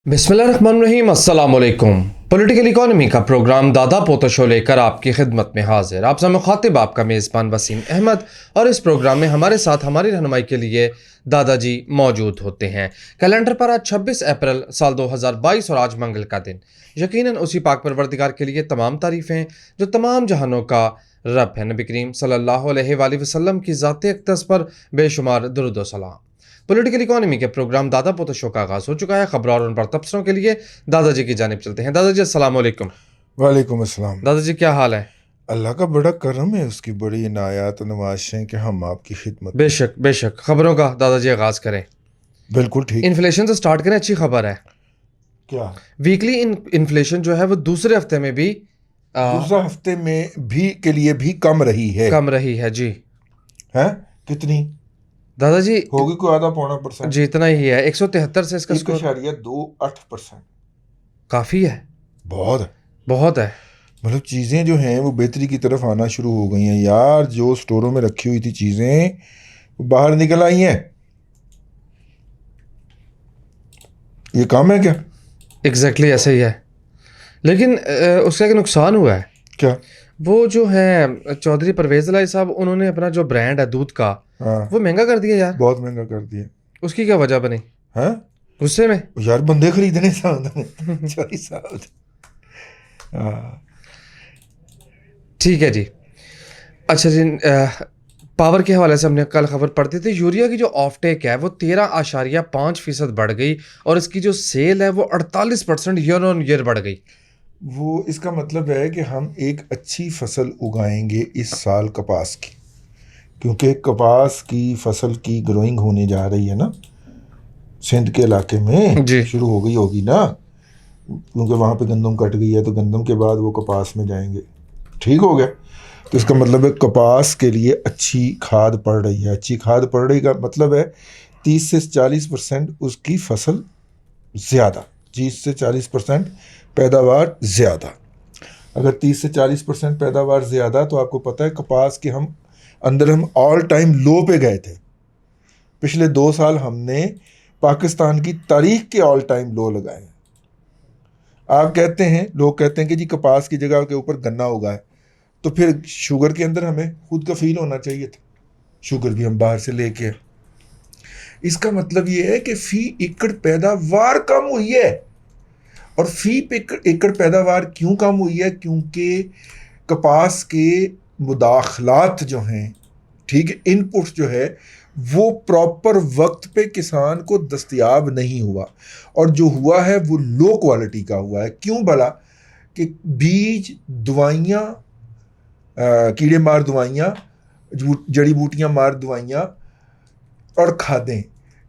बिस्मिल्लाहिर्रहमानिर्रहीम, अस्सलाम वालेकुम। पॉलिटिकल इकोनॉमी का प्रोग्राम दादा पोता शो लेकर आपकी खिदमत में हाजिर। आपसे मुखातिब आपका मेज़बान वसीम अहमद, और इस प्रोग्राम में हमारे साथ हमारी रहनुमाई के लिए दादाजी मौजूद होते हैं। कैलेंडर पर आज 26 अप्रैल साल 2022 और आज मंगल का दिन। यकीनन उसी पाक परवरदिगार के लिए तमाम तारीफ़ें जो तमाम जहानों का रब है। नबी करीम सल्लल्लाहु अलैहि वसल्लम की ज़ात अक़दस पर बेशुमार दुरूद व सलाम। पॉलिटिकल इकोनॉमी के प्रोग्राम दादा पोता शो का आगाज़ हो चुका है। खबरों और उन पर तबसरों के लिए दादाजी की जानिब चलते हैं। दादाजी अस्सलाम वालेकुम। वालेकुम अस्सलाम। दादाजी क्या हाल है? अल्लाह का बड़ा करम है, उसकी बड़ी इनायत नवाज़ें कि हम आपकी खिदमत में। बेशक बेशक। खबरों का दादाजी आगाज़ करें। बिल्कुल ठीक। इन्फ्लेशन से स्टार्ट करें। अच्छी खबर है, क्या वीकली इन्फ्लेशन जो है वो दूसरे हफ्ते में भी दूसरा हफ्ते में भी के लिए भी कम रही है? कम रही है जी। हैं? कितनी दादाजी होगी? कोई आधा पौना परसेंट? जी इतना ही है। 173 से इसका स्कोर 1.28%। काफ़ी है, बहुत है। बहुत है। मतलब चीज़ें जो हैं वो बेहतरी की तरफ आना शुरू हो गई हैं यार। जो स्टोरों में रखी हुई थी चीज़ें वो बाहर निकल आई हैं। ये काम है क्या? एग्जैक्टली ऐसे ही है। लेकिन उसका एक नुकसान हुआ है। क्या? वो जो है चौधरी परवेज़ लाई साहब, उन्होंने अपना जो ब्रांड है दूध का, हाँ, वो महंगा कर दिया यार। बहुत महंगा कर दिया। उसकी क्या वजह बनी? हैं? गुस्से में? यार बंदे खरीदने साहब चौधरी साहब। हाँ, ठीक है जी। अच्छा जी, पावर के हवाले से हमने कल खबर पढ़ती थी, यूरिया की जो ऑफ टेक है वो 13.5% बढ़ गई और इसकी जो सेल है वो 48% ईयर ऑन ईयर बढ़ गई। वो इसका मतलब है कि हम एक अच्छी फसल उगाएंगे इस साल कपास की, क्योंकि कपास की फसल की ग्रोइंग होने जा रही है ना। सिंध के इलाके में जी शुरू हो गई होगी ना, क्योंकि वहाँ पे गंदम कट गई है, तो गंदम के बाद वो कपास में जाएंगे। ठीक हो गया। तो इसका मतलब है कपास के लिए अच्छी खाद पड़ रही है। अच्छी खाद पड़ रही का मतलब है 30 से 40% उसकी फसल ज़्यादा, 30 से 40% पैदावार ज़्यादा। अगर 30 से 40% पैदावार ज़्यादा, तो आपको पता है कपास के हम ऑल टाइम लो पे गए थे। पिछले 2 साल हमने पाकिस्तान की तारीख के ऑल टाइम लो लगाए। आप कहते हैं, लोग कहते हैं कि जी कपास की जगह के ऊपर गन्ना उगा है, तो फिर शुगर के अंदर हमें खुद का फील होना चाहिए था। शुगर भी हम बाहर से लेके आए। इसका मतलब ये है कि फी एकड़ पैदावार कम हुई है। और फी एकड़ पैदावार क्यों कम हुई है? क्योंकि कपास के मुदाखलात जो हैं, ठीक है, इनपुट जो है वो प्रॉपर वक्त पे किसान को दस्तयाब नहीं हुआ, और जो हुआ है वो लो क्वालिटी का हुआ है। क्यों भला? कि बीज, दवाइयाँ, कीड़े मार दवाइयाँ, जड़ी बूटियाँ मार दवाइयाँ और खादें,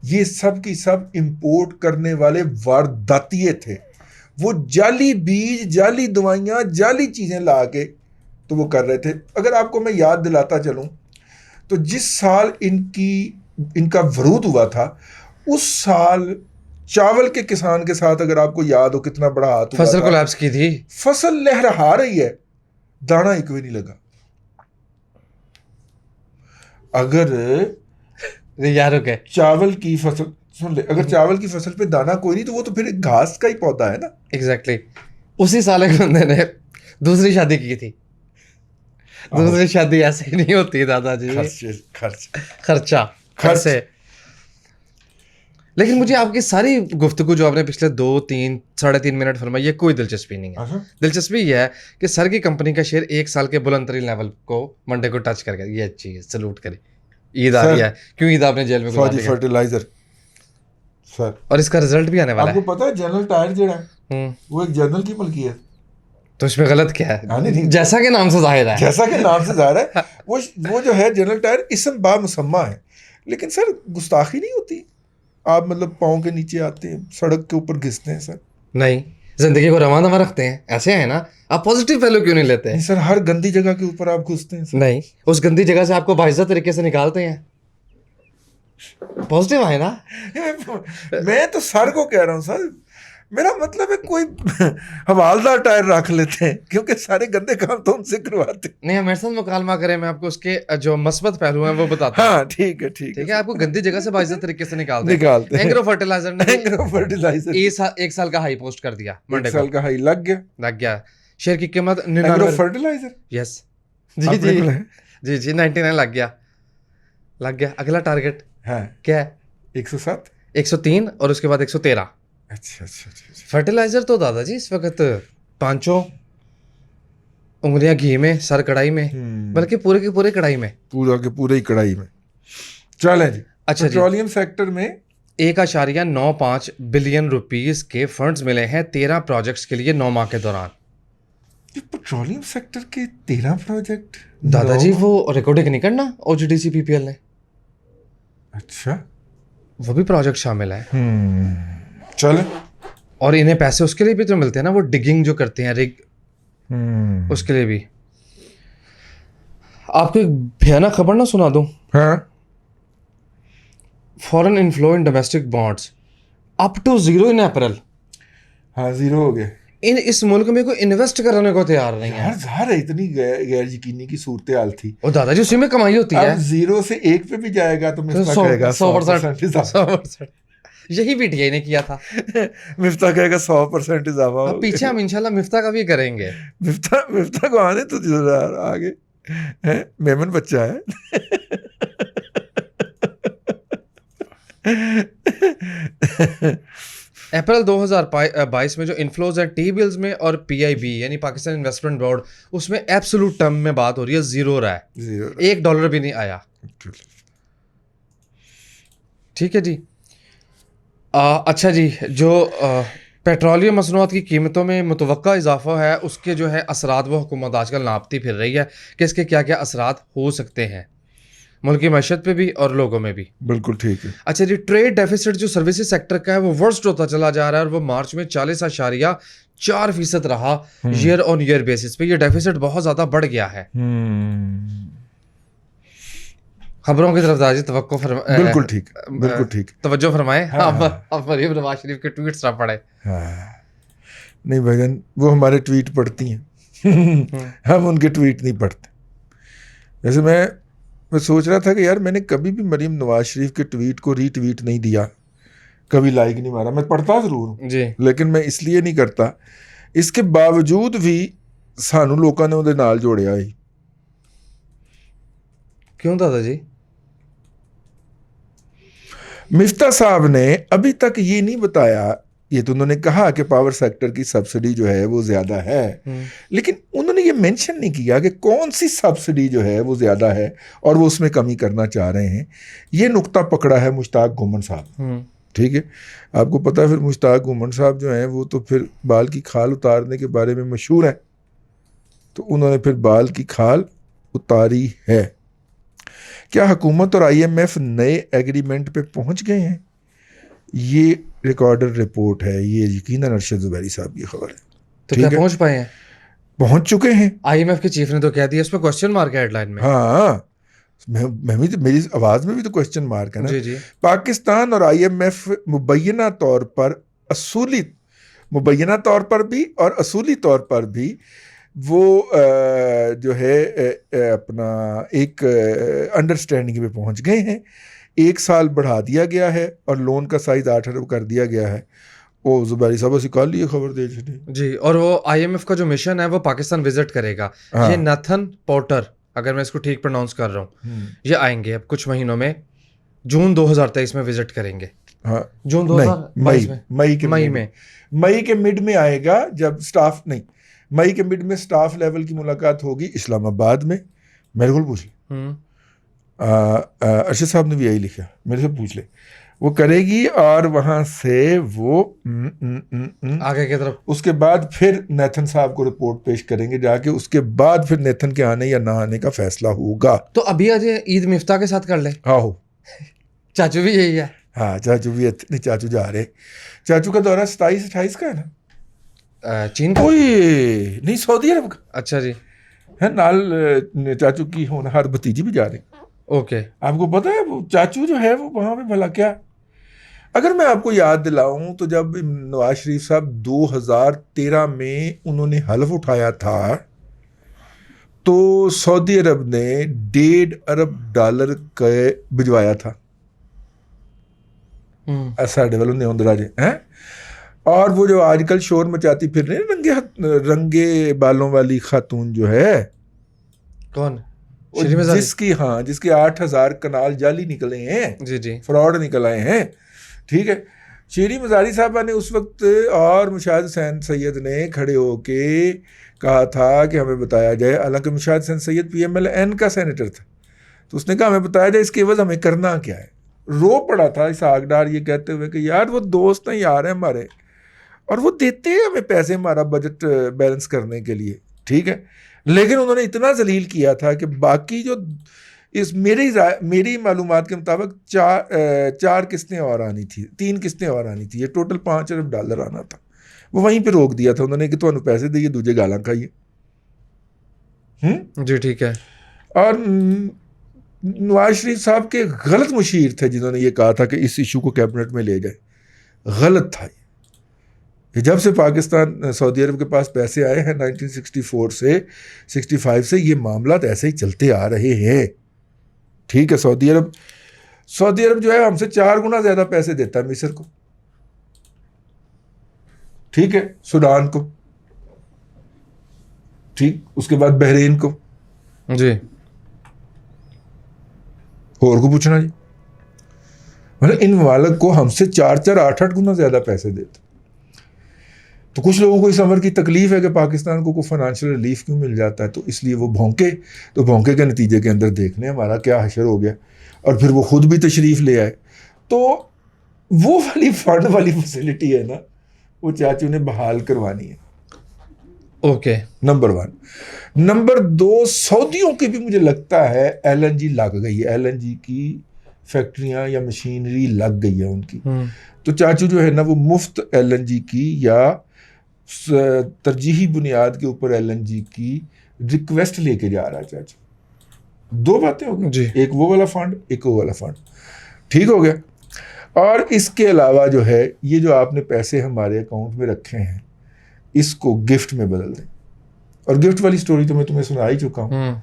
ये सब की सब इंपोर्ट करने वाले वारदातिये थे। वो जाली बीज, जाली दवाइयाँ, जाली चीज़ें ला के तो वो कर रहे थे। अगर आपको मैं याद दिलाता चलूँ, तो जिस साल इनका वरूद हुआ था, उस साल चावल के किसान के साथ, अगर आपको याद हो, कितना बड़ा हाथ हुआ फसल था। कोलैप्स की थी। फसल लहरा रही है, दाना एक भी नहीं लगा। अगर यार ओके, चावल की फसल, सुन ले, अगर चावल की फसल पे दाना कोई नहीं, तो वो तो फिर एक घास का ही पौधा है ना। एग्जैक्टली। उसी साल एक बंदे ने दूसरी शादी की थी। दूसरी शादी ऐसे ही नहीं होती दादाजी। खर्चा खर्चे। लेकिन मुझे आपकी सारी गुफ्तगू जो आपने पिछले 2-3 साढ़े 3 मिनट फरमाई है, कोई दिलचस्पी नहीं है। दिलचस्पी यह है कि सर की कंपनी का शेयर 1 साल के बुलंद तरीन लेवल को मंडे को टच कर गया। ये अच्छी है, सलूट करे। ईद आ रही है, क्यों ईद आपने जेल में गुजार दी? फर्टिलाइजर सर, और इसका रिजल्ट भी आने वाला आपको पता है जनरल टायर जो है वो एक जर्नल की मलकियत। तो इसमें गलत क्या है? नहीं, जैसा के नाम से जाहिर है, जैसा कि नाम से जाहिर है, वो जो है जनरल टायर इसम बा मुसम्मा है। लेकिन सर गुस्ताखी नहीं होती? आप मतलब पाँव के नीचे आते हैं, सड़क के ऊपर घिसते हैं सर। नहीं, जिंदगी को रवा दवा रखते हैं, ऐसे है ना। आप पॉजिटिव पहलू क्यों नहीं लेते हैं? नहीं सर, हर गंदी जगह के ऊपर आप घुसते हैं सर। नहीं, उस गंदी जगह से आपको बाइज्जत तरीके से निकालते हैं। पॉजिटिव है ना। मैं तो सर को कह रहा हूँ सर, मेरा मतलब है कोई हवालदार टायर रख लेते हैं, क्योंकि सारे गंदे काम तो उनसे करवाते हैं। नहीं, मेरे साथ मुकालमा करें, मैं आपको उसके जो मस्बत पहलू हैं वो बताता हूँ। हाँ ठीक है, ठीक ठीक है, आपको गंदी जगह से बाइज्जत तरीके से निकालते निकालते हैं। एंग्रो फर्टिलाइजर ने एंग्रो फर्टिलाइजर एक साल का हाई पोस्ट कर दिया, एक मंडे साल को का हाई लग गया। लग गया। शेयर की कीमत एग्रो 99, फर्टिलाइजर यस जी आपने जी बोला है? जी जी 99 लग गया, लग गया। अगला टारगेट हाँ क्या है? 107। 103 और उसके बाद 113। अच्छा अच्छा अच्छा अच्छा। फर्टिलाइजर तो दादाजी इस वक्त पांचों उंगलियां घी में, सर कढ़ाई में, बल्कि पूरे के पूरे कढ़ाई में, पूरा के पूरे ही कढ़ाई में। चलें जी। अच्छा जी। पेट्रोलियम सेक्टर में 1.95 बिलियन रुपीस के फंड्स मिले हैं 13 प्रोजेक्ट्स के लिए 9 माह के दौरान। ये पेट्रोलियम सेक्टर के 13 प्रोजेक्ट दादाजी वो रिकॉर्डिंग नहीं करना ओजीडीसी पीपीएल ने, अच्छा वो भी प्रोजेक्ट शामिल है। चले। और इन्हें पैसे उसके लिए भी तो मिलते हैं ना, वो डिगिंग जो करते हैं रिग, उसके लिए भी। आपको एक भयानक खबर ना सुना दूं? हाँ foreign inflow in domestic bonds up to 0 in April. हाँ, जीरो हो गए। इस मुल्क में कोई इन्वेस्ट करने को तैयार नहीं है। यार ज़ाहिर है इतनी गैर यकीनी की सूरत हाल थी। और दादाजी उसी में कमाई होती है। अब 0 से 1 पे भी जाएगा तो मिफ्ता कहेगा 100% इजाफा। 100%। यही पीटीआई ने किया था। मिफ्ता कहेगा 100% इजाफा। अब पीछे हम इंशाल्लाह मिफ्ता का भी करेंगे। मिफ्ता को आने तो यार आगे है, मेमन बच्चा है। अप्रैल 2022 में जो इन्फ्लोज हैं टी बिल्स में और पीआईबी यानी पाकिस्तान इन्वेस्टमेंट बोर्ड, उसमें एब्सोल्यूट टर्म में बात हो रही है, जीरो रहा है, $1 भी नहीं आया। ठीक है जी। अच्छा जी, जो पेट्रोलियम मसनूआत की कीमतों में मुतवक्का इजाफा है, उसके जो है असरात वो हुकूमत आजकल नापती फिर रही है कि इसके क्या क्या असरात हो सकते हैं मुल्क की मैशत पे भी और लोगों में भी। बिल्कुल ठीक है। अच्छा जी, ट्रेड डेफिसिट जो सर्विसेज सेक्टर का है वो वर्स्ट होता चला जा रहा है और वो मार्च में 40.4% रहा ईयर ऑन ईयर बेसिस पे। ये डेफिसिट बहुत ज़्यादा बढ़ गया है। खबरों की तरफ दाजी तवक्को बिल्कुल ठीक, बिल्कुल ठीक। तवज्जो फरमाएं। हाँ, अब मरीम नवाज शरीफ के ट्वीट्स ना पढ़े। हाँ नहीं भाईजान, वो हमारे ट्वीट पढ़ती हैं। हम उनके ट्वीट नहीं पढ़ते। वैसे मैं सोच रहा था कि यार मैंने कभी भी मरीम नवाज शरीफ के ट्वीट को रीट्वीट नहीं दिया, कभी लाइक नहीं मारा। मैं पढ़ता ज़रूर हूँ जी, लेकिन मैं इसलिए नहीं करता। इसके बावजूद भी सानू लोगों ने उहदे नाल जोड़िया ही। क्यों दादाजी? मिफ्ता साहब ने अभी तक ये नहीं बताया, ये तो उन्होंने कहा कि पावर सेक्टर की सब्सिडी जो है वो ज़्यादा है, लेकिन उन्होंने ये मेंशन नहीं किया कि कौन सी सब्सिडी जो है वो ज़्यादा है और वो उसमें कमी करना चाह रहे हैं। ये नुक्ता पकड़ा है मुश्ताक घुमन साहब। ठीक है, आपको पता है फिर मुश्ताक घुमन साहब जो हैं वो तो फिर बाल की खाल उतारने के बारे में मशहूर है, तो उन्होंने फिर बाल की खाल उतारी है। क्या हुकूमत और IMF नए एग्रीमेंट पे पहुंच गए हैं? ये रिकॉर्डर रिपोर्ट है, ये यकीनन अरशद ज़ुबैरी साहब की खबर है। तो क्या पहुंच पाए हैं? पहुंच चुके हैं। IMF के चीफ ने तो कह दिया, इसमें क्वेश्चन मार्क है हेडलाइन में। हाँ, मैं भी तो, मेरी आवाज़ में भी तो क्वेश्चन मार्क है ना। जी जी। पाकिस्तान और IMF मुबैना तौर पर भी और असूली तौर पर भी वो जो है अपना एक अंडरस्टैंडिंग पे पहुंच गए हैं। 1 साल बढ़ा दिया गया है और लोन का साइज 8 अरब कर दिया गया है। ओ ज़ुबैरी साहब असी कल ये खबर दे जी। और वो IMF का जो मिशन है वो पाकिस्तान विजिट करेगा। हाँ। ये नथन पोर्टर, अगर मैं इसको ठीक प्रोनाउंस कर रहा हूँ, ये आएंगे अब कुछ महीनों में, जून 2023 में विजिट करेंगे। हाँ, जून 2022 में, मई के मिड में आएगा, जब स्टाफ नहीं, मई के मिड में स्टाफ लेवल की मुलाकात होगी इस्लामाबाद में। मेरे को पूछ ले, अरशद साहब ने भी यही लिखा, मेरे से पूछ ले, वो करेगी और वहाँ से वो आगे की तरफ, उसके बाद फिर नेथन साहब को रिपोर्ट पेश करेंगे जाके, उसके बाद फिर नेथन के आने या ना आने का फैसला होगा। तो अभी आज ईद मिफ्ता के साथ कर ले। हाँ हो, चाचू भी यही है। हाँ चाचू भी नहीं, चाचू जा रहे, चाचू का दौरा 27-28 का है ना, चीन का? नहीं, सऊदी अरब का। अच्छा जी। है नाल चाचू की होनहार भतीजी भी जा रहे। ओके। आपको पता है वो चाचू जो है वो वहाँ पे भला क्या अगर मैं आपको याद दिलाऊं तो जब नवाज शरीफ साहब 2013 में उन्होंने हल्फ उठाया था तो सऊदी अरब ने $1.5 अरब के भिजवाया था साढ़े वालों ने उधर हैं। और वो जो आजकल शोर मचाती फिर रहे रंगे बालों वाली खातून जो है, कौन? जिसके 8,000 कनाल जाली निकले हैं, जी जी, फ्रॉड निकल आए हैं, ठीक है। शेरी मजारी साहबा ने उस वक्त और मुशाहिद हुसैन सैयद ने खड़े होके कहा था कि हमें बताया जाए, हालांकि मुशाहिद हुसैन सैयद PMLN का सेनेटर था, तो उसने कहा हमें बताया जाए इसके एवज हमें करना क्या है। रो पड़ा था इसहाकडार ये कहते हुए कि यार वो दोस्त हैं यार हैं हमारे, और वो देते हैं हमें पैसे हमारा बजट बैलेंस करने के लिए, ठीक है। लेकिन उन्होंने इतना जलील किया था कि बाकी जो इस मेरी मालूमात के मुताबिक चार किस्तें और आनी थी, 3 किस्तें और आनी थी, ये टोटल $5 अरब आना था। वो वहीं पे रोक दिया था उन्होंने कि तुहानू पैसे दिए दूजे गालां खाइए। जी ठीक है। और नवाज शरीफ साहब के गलत मुशीर थे जिन्होंने ये कहा था कि इस इशू को कैबिनेट में ले जाए। गलत था ये। जब से पाकिस्तान सऊदी अरब के पास पैसे आए हैं 1964 से 65 से ये मामला ऐसे ही चलते आ रहे हैं, ठीक है। सऊदी अरब जो है हमसे 4 गुना ज़्यादा पैसे देता है मिस्र को, ठीक है, सूडान को, ठीक, उसके बाद बहरीन को जी, और को पूछना जी, मतलब इन ममालिक को हमसे 4-4, 8-8 गुना ज़्यादा पैसे देते। तो कुछ लोगों को इस अमर की तकलीफ है कि पाकिस्तान को फाइनेंशियल रिलीफ क्यों मिल जाता है, तो इसलिए वो भौंके, तो भौंके के नतीजे के अंदर देखने हमारा क्या हशर हो गया। और फिर वो खुद भी तशरीफ़ ले आए, तो वो वाली फंड वाली फैसिलिटी है ना, वो चाचू ने बहाल करवानी है। Okay, number 1। नंबर 2, सऊदियों की भी मुझे लगता है LNG लग गई है, LNG की फैक्ट्रियां या मशीनरी लग गई है उनकी। तो चाचू जो है ना वो मुफ्त LNG की या तरजीही बुनियाद के ऊपर LNG की रिक्वेस्ट लेके जा रहा है चाचू। 2 बातें हो गई, एक वो वाला फंड, एक वो वाला फंड, ठीक हो गया। और इसके अलावा जो है ये जो आपने पैसे हमारे अकाउंट में रखे हैं इसको गिफ्ट में बदल दें। और गिफ्ट वाली स्टोरी तो मैं तुम्हें सुना ही चुका हूं।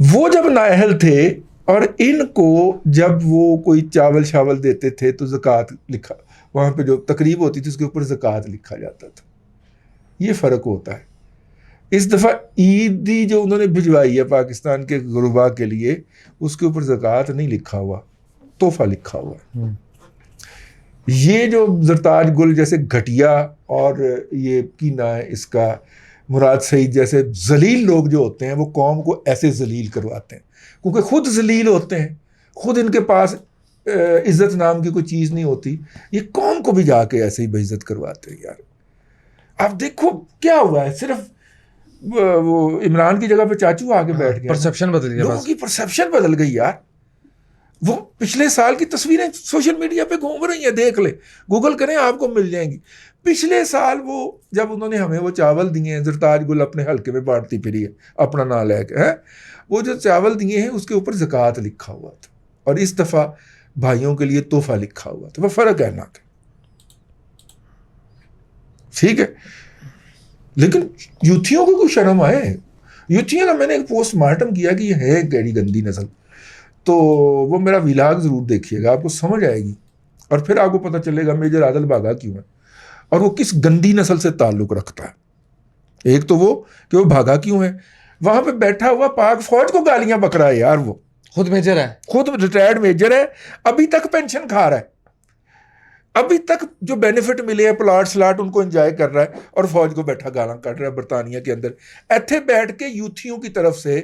वो जब नाअहल थे और इनको जब वो कोई चावल शावल देते थे तो ज़कात लिखा, वहाँ पे जो तकरीब होती थी उसके ऊपर ज़कात लिखा जाता था। ये फ़र्क होता है। इस दफ़ा ईदी जो उन्होंने भिजवाई है पाकिस्तान के गुरबा के लिए, उसके ऊपर ज़कात नहीं लिखा हुआ, तोहफ़ा लिखा हुआ है। ये जो जरताज गुल जैसे घटिया और ये कीना है इसका, मुराद सईद जैसे जलील लोग जो होते हैं वो कौम को ऐसे जलील करवाते हैं क्योंकि खुद जलील होते हैं, खुद इनके पास इज्जत नाम की कोई चीज़ नहीं होती, ये कौम को भी जाके ऐसे ही बेइज्जत करवाते हैं। यार आप देखो क्या हुआ है, सिर्फ वो इमरान की जगह पे चाचू आके बैठ गया, परसेप्शन बदल गया, लोगों की परसेप्शन बदल गई यार। वो पिछले साल की तस्वीरें सोशल मीडिया पे घूम रही हैं, देख ले, गूगल करें आपको मिल जाएंगी। पिछले साल वो जब उन्होंने हमें वो चावल दिए हैं, जरताज गुल अपने हल्के में बांटती फिरी है अपना नाम लेके, है वो जो चावल दिए हैं उसके ऊपर ज़कात लिखा हुआ था और इस दफ़ा भाइयों के लिए तोहफा लिखा हुआ था। वह फ़र्क है ना, ठीक है। लेकिन यूथियों को कोई शर्म आए, यूथियों का मैंने एक पोस्टमार्टम किया कि ये है कैडी गंदी नस्ल, तो वो मेरा विलाग ज़रूर देखिएगा, आपको समझ आएगी और फिर आपको पता चलेगा मेजर आदल भागा क्यों है और वो किस गंदी नस्ल से ताल्लुक़ रखता है। एक तो वो कि वो भागा क्यों है, वहाँ पे बैठा हुआ पाक फौज को गालियाँ बक रहा है यार, वो खुद मेजर है, खुद रिटायर्ड मेजर है, अभी तक पेंशन खा रहा है, अभी तक जो बेनिफिट मिले हैं प्लाट स्लाट उनको एंजॉय कर रहा है और फौज को बैठा गालां काट रहा है बरतानिया के अंदर। ऐथे बैठ के यूथियों की तरफ से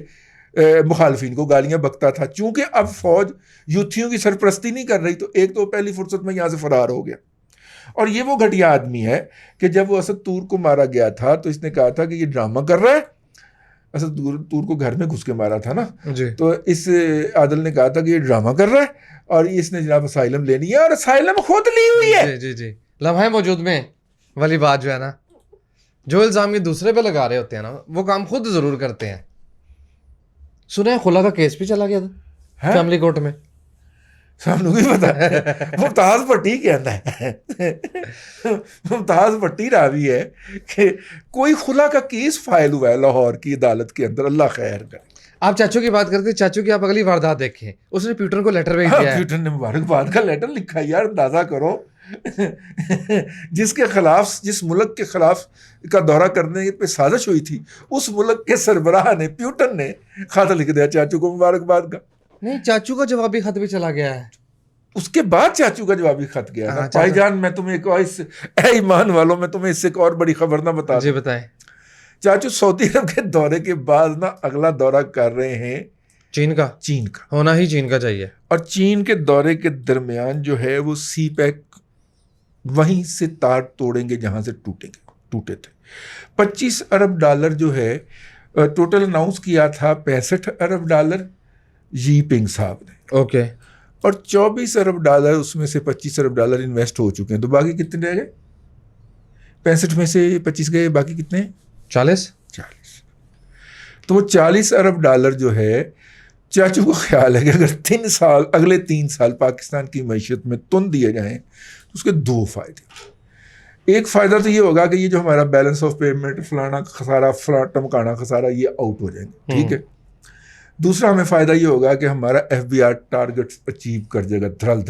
मुखालफिन को गालियां बकता था। चूंकि अब फौज यूथियों की सरपरस्ती नहीं कर रही तो एक तो पहली फुर्सत में यहाँ से फरार हो गया। और ये वो घटिया आदमी है कि जब वो असद तूर को मारा गया था तो इसने कहा था कि ये ड्रामा कर रहा है, असद तूर को घर में घुस के मारा था ना जी। तो इस आदल ने कहा था कि ये ड्रामा कर रहा है और इसने जनाब असाइलम लेनी है और असाइलम खुद ली हुई है। जी जी जी, लम्हा मौजूद में वाली बात जो है ना, जो इल्ज़ाम ये दूसरे पे लगा रहे होते हैं ना वो काम खुद ज़रूर करते हैं। सुना है खुला का केस भी चला गया था फैमिली कोर्ट में, सानू भी पता है मुमताज भट्टी कहता है मुमताज भट्टी रावी है कि कोई खुला का केस फाइल हुआ है लाहौर की अदालत के अंदर, अल्लाह खैर करे। आप चाचू की बात करते, चाचू की आप अगली वारदात देखें, उसने प्यूटन को लेटर भेज दिया है। प्यूटन ने मुबारकबाद का लेटर लिखा यार, अंदाजा करो जिसके खिलाफ, जिस मुल्क के खिलाफ का दौरा करने पे साजिश हुई थी, उस मुल्क के सरबराह ने, प्यूटन ने खत लिख दिया चाचू को मुबारकबाद का। नहीं, चाचू का जवाबी खत भी चला गया है। उसके बाद चाचू का जवाबी खत गया ना। भाईजान मैं तुम्हें एक और ईमान वालों, मैं तुम्हें इससे एक और बड़ी खबर ना बता जी बताएं। चाचू सऊदी अरब के दौरे के बाद ना अगला दौरा कर रहे हैं चीन का। चीन का होना ही चीन का चाहिए। और चीन के दौरे के दरमियान जो है वो सी पैक वहीं से तार तोड़ेंगे जहां से टूटे थे। 25 अरब डॉलर जो है टोटल अनाउंस किया था, 65 अरब डॉलर यीपिंग साहब ने। ओके। और 24 अरब डॉलर, उसमें से 25 अरब डॉलर इन्वेस्ट हो चुके हैं, तो बाकी कितने रह गए? 65 में से 25 गए, बाकी कितने? 40। तो वो 40 अरब डॉलर जो है, चाचू को ख्याल है कि अगर 3 साल, अगले 3 साल पाकिस्तान की मैशियत में तुन दिए जाएं तो उसके 2 फायदे। एक फ़ायदा तो ये होगा कि ये जो हमारा बैलेंस ऑफ पेमेंट, फलाना खसारा, टमकाना खसारा, ये आउट हो जाएंगे, ठीक है। दूसरा हमें फ़ायदा ये होगा कि हमारा FBR टारगेट अचीव कर जाएगा धरल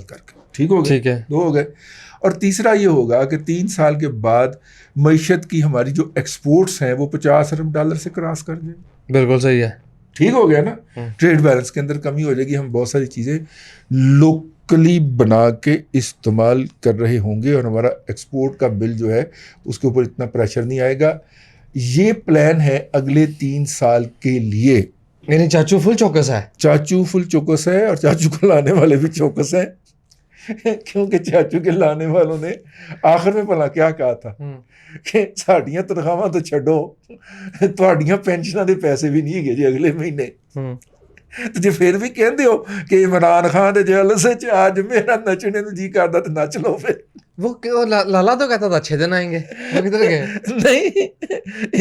करके, ठीक हो गया, ठीक है। 2 हो गए। और तीसरा ये होगा कि 3 साल के बाद मैशियत की हमारी जो एक्सपोर्ट्स हैं वो 50 अरब डॉलर से क्रॉस कर जाएंगे। बिल्कुल सही है। ठीक हो गया ना। ट्रेड बैलेंस के अंदर कमी हो जाएगी, हम बहुत सारी चीज़ें लोकली बना के इस्तेमाल कर रहे होंगे और हमारा एक्सपोर्ट का बिल जो है उसके ऊपर इतना प्रेशर नहीं आएगा। ये प्लान है अगले 3 साल के लिए। यानी चाचू फुल चौकस है। चाचू फुल चौकस है और चाचू को लाने वाले भी चौकस हैं क्योंकि चाचू के लाने वालों ने आखिर में भला क्या कहा था कि साड़ियां तनख्वाहां तो छड्डो, ਤੁਹਾਡੀਆਂ ਪੈਨਸ਼ਨਾਂ ਦੇ ਪੈਸੇ भी नहीं है जी अगले महीने। तो जे फिर भी कहते हो कि इमरान खान के जलसे च आज मेरा नचने ਨੂੰ जी करदा तो नच लो फिर। वो लाला तो कहता था 6 दिन आएंगे, वो किधर गए? नहीं,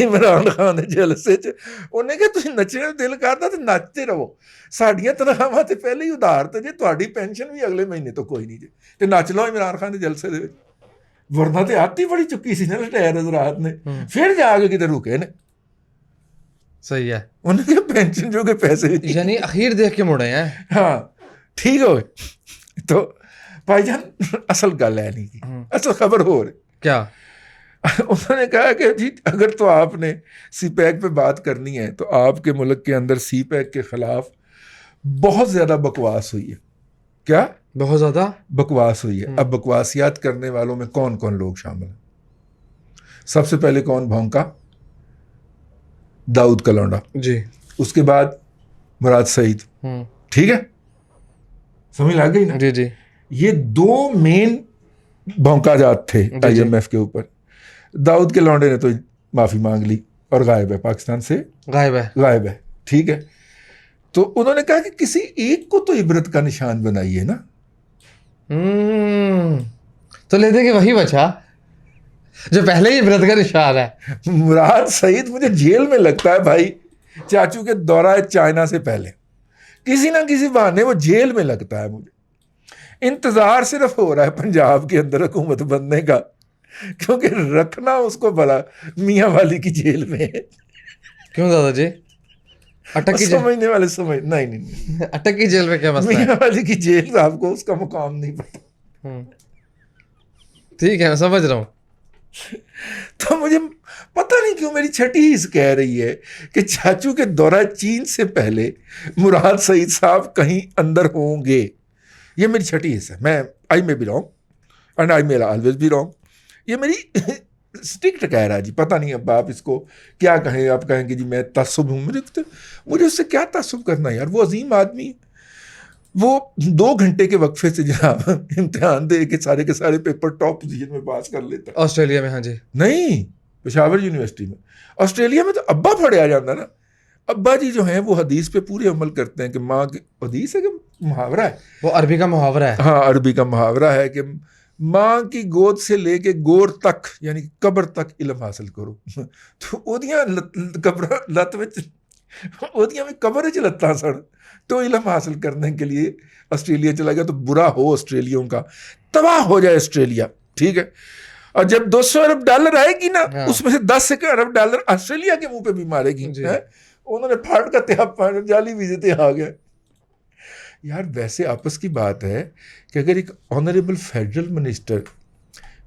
इमरान खान के जलसे च ਉਹਨੇ ਕਿਹਾ ਤੁਸੀਂ ਨੱਚਣੇ ਨੂੰ ਦਿਲ ਕਰਦਾ ਤੇ ਨੱਚਦੇ ਰਹੋ, ਸਾਡੀਆਂ ਤਨਖਾਹਾਂ ਤੇ ਪਹਿਲੇ ਹੀ ਉਧਾਰ ਤੇ ਜੇ ਤੁਹਾਡੀ ਪੈਨਸ਼ਨ ਵੀ ਅਗਲੇ ਮਹੀਨੇ ਤੋਂ ਕੋਈ ਨਹੀਂ ਜੇ, ਤੇ ਨੱਚ ਲਓ ਇਮਰਾਨ ਖਾਨ ਦੇ ਜਲਸੇ ਦੇ ਵਿੱਚ। ਵਰਨਾ ਤੇ ਆਤੀ ਬੜੀ ਚੁੱਕੀ ਸੀ ਨਾ ਰਿਟਾਇਰ ਹਜ਼ਰਾਤ ਨੇ, ਫਿਰ ਜਾ ਕੇ ਕਿਤੇ ਰੁਕੇ ਨੇ। सही है। उनके पेंशन जो के पैसे यानी अखीर देख के मुड़े हैं। हाँ ठीक हो गए। तो भाईजान असल गल है नहीं की, असल खबर हो रही क्या? उन्होंने कहा कि जी अगर तो आपने CPEC पे बात करनी है तो आपके मुल्क के अंदर CPEC के खिलाफ बहुत ज़्यादा बकवास हुई है। क्या? बहुत ज़्यादा बकवास हुई है। अब बकवासियात करने वालों में कौन कौन लोग शामिल हैं? सबसे पहले कौन भौंका? दाऊद कलौंडा जी। उसके बाद मुराद सईद, ठीक है, समझ लग गई ना? जी जी। ये 2 मेन भौंका जात थे IMF के ऊपर। दाऊद के लौंडे ने तो माफ़ी मांग ली और गायब है, पाकिस्तान से गायब है, ठीक है। तो उन्होंने कहा कि किसी एक को तो इबरत का निशान बनाइए ना। तो ले दे के वही बचा जो पहले ही इबरत का निशान है। मुराद सईद मुझे जेल में लगता है भाई, चाचू के दौरा चाइना से पहले किसी ना किसी बहाने वो जेल में लगता है मुझे। इंतज़ार सिर्फ हो रहा है पंजाब के अंदर हुकूमत बनने का, क्योंकि रखना उसको भला मियाँ वाली की जेल में है। क्यों दादाजी? अटक की समझने वाले समझ नहीं अटक की जेल में क्या मसला है? मियाँ वाली की जेल आपको उसका मुकाम नहीं पता। ठीक है, मैं समझ रहा हूँ। तो मुझे पता नहीं क्यों मेरी छठी हिस्स कह रही है कि चाचू के दौरा चीन से पहले मुराद सईद साहब कहीं अंदर होंगे। ये मेरी छठी हिस्स है। मैं I may be wrong and I may always be wrong. ये मेरी स्ट्रिक्ट कह रहा है जी, पता नहीं अब आप इसको क्या कहें। आप कहेंगे जी मैं तासुब हूँ, मुझे उससे क्या तासुब करना यार। वो अजीम आदमी है, वो 2 घंटे के वक्फे से जनाब इम्तिहान दे के सारे पेपर टॉप पोजीशन में पास कर लेता। ऑस्ट्रेलिया में? हाँ जी। नहीं, पेशावर यूनिवर्सिटी में। ऑस्ट्रेलिया में तो अब्बा पढ़ाया जाता ना। अब्बा जी जो हैं वो हदीस पे पूरे अमल करते हैं कि माँ की हदीस है कि मुहावरा है, वो अरबी का मुहावरा है। हाँ अरबी का मुहावरा है कि माँ की गोद से लेके गोर तक यानी कब्र तक इल्म हासिल करो। तो ओदियां कब्र लत विच ਉਹਦੀਆਂ ਵੀ कबर च ਲੱਤਾਂ ਸਨ तो इलम हासिल करने के लिए ऑस्ट्रेलिया चला गया। तो बुरा हो ऑस्ट्रेलियों का, तबाह हो जाए ऑस्ट्रेलिया, ठीक है। और जब 200 अरब डॉलर आएगी ना, हाँ। उसमें से 10 अरब डॉलर ऑस्ट्रेलिया के मुंह पे भी मारेगी। है? उन्होंने फाड़ का त्याग जाली वीजे आ गए यार। वैसे आपस की बात है कि अगर एक ऑनरेबल फेडरल मिनिस्टर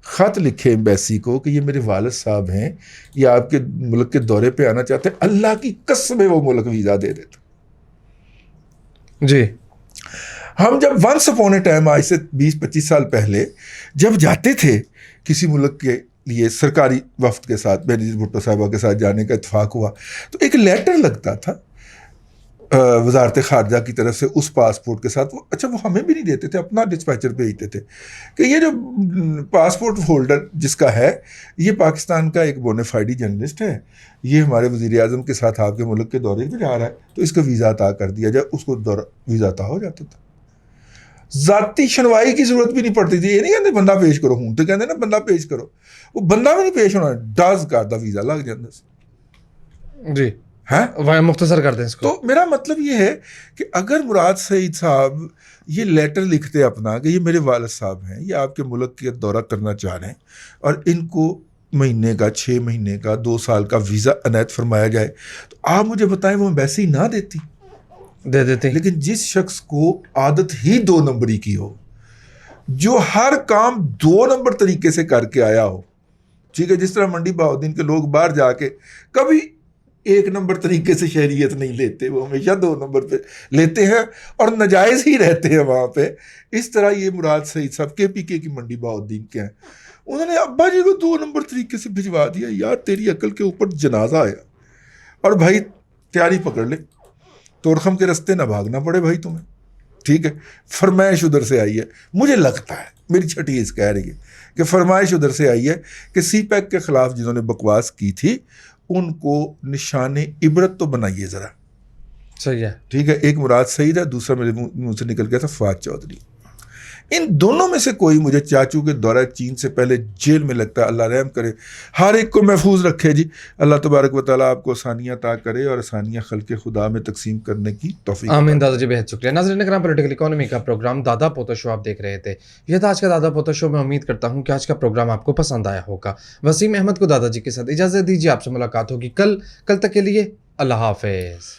ख़त लिखे एम्बेसी को कि ये मेरे वालिद साहब हैं, ये आपके मुल्क के दौरे पे आना चाहते हैं, अल्लाह की कसम वो मुल्क वीज़ा दे देता जी। हम जब वंस अपॉन ए टाइम, आज से 20-25 साल पहले जब जाते थे किसी मुल्क के लिए सरकारी वफ्द के साथ, बेनज़ीर भुट्टो साहबा के साथ जाने का इत्तेफाक हुआ, तो एक लेटर लगता था वजारत ख़ारजा की तरफ से उस पासपोर्ट के साथ। वो अच्छा वो हमें भी नहीं देते थे, अपना डिस्पैचर भेजते थे कि ये जो पासपोर्ट होल्डर जिसका है, ये पाकिस्तान का एक बोनाफाइड जर्नलिस्ट है, ये हमारे वज़ीर आज़म के साथ आपके मुल्क के दौरे पर जा रहा है, तो इसका वीज़ा अता कर दिया जाए। उसको वीज़ा अता हो जाता था। ज़ाती सुनवाई की ज़रूरत भी नहीं पड़ती थी। ये नहीं कहते बंदा पेश करो, हूँ तो कहते ना बंदा पेश करो, वो बंदा भी नहीं पेश होना, डज करता वीज़ा लग जाता जी है। वह मुख्तसर कर दें इसको। तो मेरा मतलब ये है कि अगर मुराद सईद साहब ये लेटर लिखते अपना कि ये मेरे वालिद साहब हैं, ये आपके मुल्क के दौरा करना चाह रहे हैं और इनको महीने का, 6 महीने का, 2 साल का वीज़ा अनायत फरमाया जाए, तो आप मुझे बताएं वो वैसे ही ना देती, दे देते। लेकिन जिस शख्स को आदत ही 2 नंबरी की हो, जो हर काम 2 नंबर तरीके से करके आया हो, ठीक है, जिस तरह मंडी बहाउद्दीन के लोग बाहर जाके कभी 1 नंबर तरीके से शहरियत नहीं लेते, वो हमेशा 2 नंबर पे लेते हैं और नाजायज़ ही रहते हैं वहाँ पे। इस तरह ये मुराद सईद साहब KPK की मंडी बहाउद्दीन के हैं, उन्होंने अब्बा जी को 2 नंबर तरीके से भिजवा दिया। यार तेरी अकल के ऊपर जनाजा आया, और भाई तैयारी पकड़ ले, तोरखम के रास्ते ना भागना पड़े भाई तुम्हें, ठीक है। फरमाइश उधर से आई है, मुझे लगता है, मेरी छठी इस कह रही है कि फरमाइश उधर से आई है कि CPEC के ख़िलाफ़ जिन्होंने बकवास की थी उनको निशाने इबरत तो बनाइए ज़रा, सही है। ठीक है। एक मुराद सईद है, दूसरा मेरे मुंह से निकल गया था फ़वाद चौधरी। इन दोनों में से कोई मुझे चाचू के दौरा चीन से पहले जेल में लगता है। अल्लाह रहम करे, हर एक को महफूज रखे जी। अल्लाह तबारक व तआला आपको आसानियाँ अता करे और आसानियाँ खल्क़े खुदा में तकसीम करने की तौफीक। आमीन दादाजी, बेहद शुक्रिया। नाज़रीन करम, पॉलिटिकल इकोनॉमी का प्रोग्राम दादा पोता शो आप देख रहे थे। यह था आज का दादा पोता शो। मैं उम्मीद करता हूँ कि आज का प्रोग्राम आपको पसंद आया होगा। वसीम अहमद को दादाजी के साथ इजाज़त दीजिए, आपसे मुलाकात होगी कल तक के लिए अल्लाह हाफ़िज़।